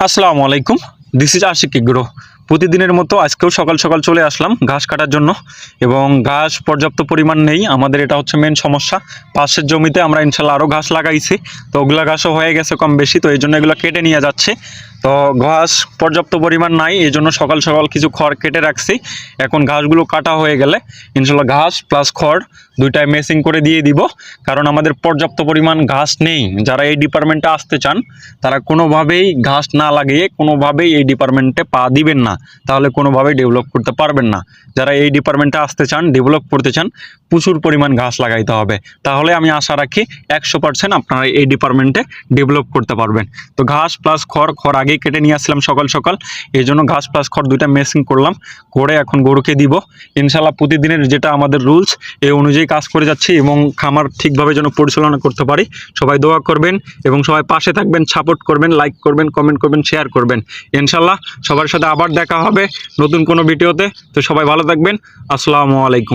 আসসালামু আলাইকুম, this is Ashiq agro. প্রতিদিনের মতো আজকেও সকাল সকাল চলে আসলাম ঘাস কাটার জন্য, এবং ঘাস পর্যাপ্ত পরিমাণ নেই আমাদের, এটা হচ্ছে মেন সমস্যা। পাশের জমিতে আমরা ইনশাল্লাহ আরও ঘাস লাগাইছি, তো ওগুলা ঘাসও হয়ে গেছে কম বেশি, তো এই জন্য এগুলো কেটে নিয়ে যাচ্ছে। তো ঘাস পর্যাপ্ত পরিমাণ নাই, এই জন্য সকাল সকাল কিছু খড় কেটে রাখছি। এখন ঘাসগুলো কাটা হয়ে গেলে ইনশাল্লাহ ঘাস প্লাস খড় দুইটাই মেসিং করে দিয়ে দিব, কারণ আমাদের পর্যাপ্ত পরিমাণ ঘাস নেই। যারা এই ডিপার্টমেন্টে আসতে চান তারা কোনোভাবেই ঘাস না লাগিয়ে কোনোভাবেই এই ডিপার্টমেন্টে পা দিবেন না, তাহলে কোনোভাবেই ডেভেলপ করতে পারবেন না। যারা এই ডিপার্টমেন্টে আসতে চান, ডেভেলপ করতে চান, প্রচুর পরিমাণ ঘাস লাগাইতে হবে, তাহলে আমি আশা রাখি 100% আপনারা এই ডিপার্টমেন্টে ডেভেলপ করতে পারবেন। তো ঘাস প্লাস খড় আগেই কেটে নিয়ে আসলাম সকাল সকাল, এই জন্য ঘাস প্লাস খড় দুইটা মেসিং করলাম, করে এখন গরুকে দিব ইনশাল্লাহ। প্রতিদিনের যেটা আমাদের রুলস, এই অনুযায়ী কাজ করে যাচ্ছি, এবং খামার ঠিকভাবে যেন পরিচালনা করতে পারি। সবাই দোয়া করবেন এবং সবাই পাশে থাকবেন, সাপোর্ট করবেন, লাইক করবেন, কমেন্ট করবেন, শেয়ার করবেন। ইনশাল্লাহ সবার সাথে আবার দেখা হবে নতুন কোনো ভিডিওতে। তো সবাই ভালো থাকবেন। আসসালামু আলাইকুম।